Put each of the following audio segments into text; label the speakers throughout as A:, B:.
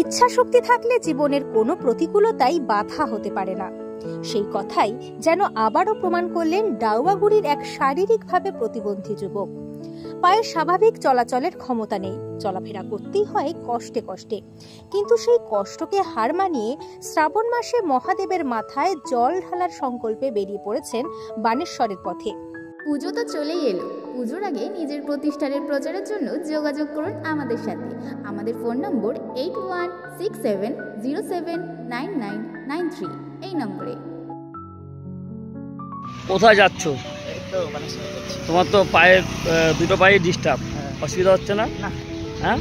A: ইচ্ছা শক্তি থাকলে জীবনের কোনো প্রতিকূলতাই বাধা হতে পারে না। সেই কথাই যেন আবারও প্রমাণ করলেন ডাউয়াগুড়ির এক শারীরিকভাবে প্রতিবন্ধী যুবক। পায়ের স্বাভাবিক চলাচলের ক্ষমতা নেই, চলাফেরা করতেই হয় কষ্টে কষ্টে, কিন্তু সেই কষ্টকে হার মানিয়ে শ্রাবণ মাসে মহাদেবের মাথায় জল ঢালার সংকল্পে বেরিয়ে পড়েছেন বানেশ্বরের পথে।
B: পুজো তো চলেই এলো। পুজোর আগে নিজের প্রতিষ্ঠানের প্রচারের জন্য যোগাযোগ করুন আমাদের সাথে। আমাদের ফোন নম্বর 8167079993 এই নম্বরে।
C: কোথায় যাচ্ছ? তোমার তো পায়ের দুটো পায়ে ডিস্টার্ব, অসুবিধা হচ্ছে না? হ্যাঁ,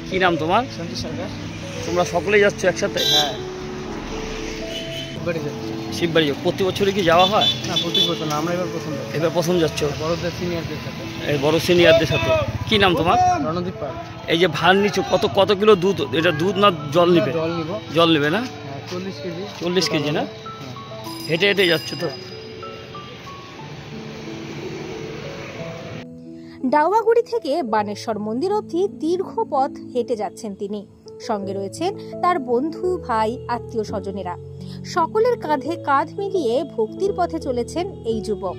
C: কি নাম তোমার?
D: সন্তোষ সরকার।
C: তোমরা সকলেই যাচ্ছ একসাথে?
D: হ্যাঁ,
C: শিববাড়ি। প্রতি বছরই কি যাওয়া হয়?
D: না, প্রতি বছর না, আমরা এবার প্রথম
C: যাচ্ছ?
D: বড়দের সিনিয়রদের সাথে।
C: এই বড় সিনিয়রদের সাথে। কি নাম তোমার?
D: রণদীপ পাল।
C: এই যে ভার নিচ্ছ, কত কিলো দুধ? এটা দুধ না জল নিবে? জল নিবে না?
D: 40 কেজি।
C: 40 কেজি না? হেঁটে হেঁটে যাচ্ছ তো?
A: ডাউয়াগুড়ি থেকে বানেশ্বর মন্দির অবধি দীর্ঘ পথ হেঁটে যাচ্ছেন তিনি। সঙ্গে রয়েছেন তার বন্ধু, ভাই, আত্মীয় স্বজনেরা। সকলের কাঁধে কাঁধ মিলিয়ে ভক্তির পথে চলেছেন এই যুবক।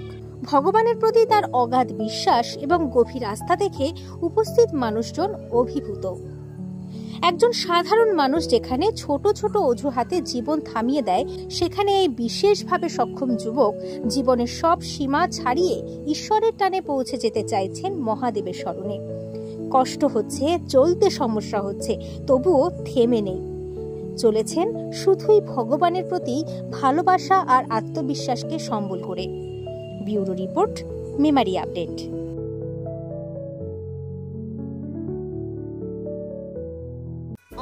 A: ভগবানের প্রতি তার অগাধ বিশ্বাস এবং গভীর আস্থা দেখে উপস্থিত মানুষজন অভিভূত। একজন সাধারণ মানুষ যেখানে ছোট ছোট অজুহাতে জীবন থামিয়ে দেয়, সেখানে এই বিশেষভাবে সক্ষম যুবক জীবনের সব সীমা ছাড়িয়ে ঈশ্বরের টানে পৌঁছে যেতে চাইছেন মহাদেবের শরণে। কষ্ট হচ্ছে, চলতে সমস্যা হচ্ছে, তবুও থেমে নেই। চলেছেন শুধুই ভগবানের প্রতি ভালোবাসা আর আত্মবিশ্বাসকে সম্বল করে। Bureau report, Memari update.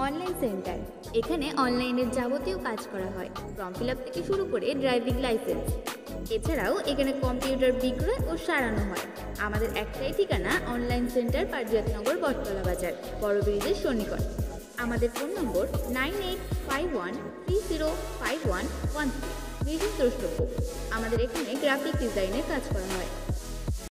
B: Online centre. এখানে অনলাইনের যাবতীয় কাজ করা হয়, ফর্ম ফিল আপ থেকে শুরু করে ড্রাইভিং লাইসেন্স। এছাড়াও এখানে কম্পিউটার বিক্রয় ও সারানো হয়। আমাদের একটাই ঠিকানা, অনলাইন সেন্টার, পারিজাতনগর, বটতলা বাজার, বড় ব্রিজের সন্নিকট। আমাদের ফোন নম্বর 9851305113। বিশেষ দ্রষ্টব্য, আমাদের এখানে গ্রাফিক ডিজাইনের কাজ করা হয়।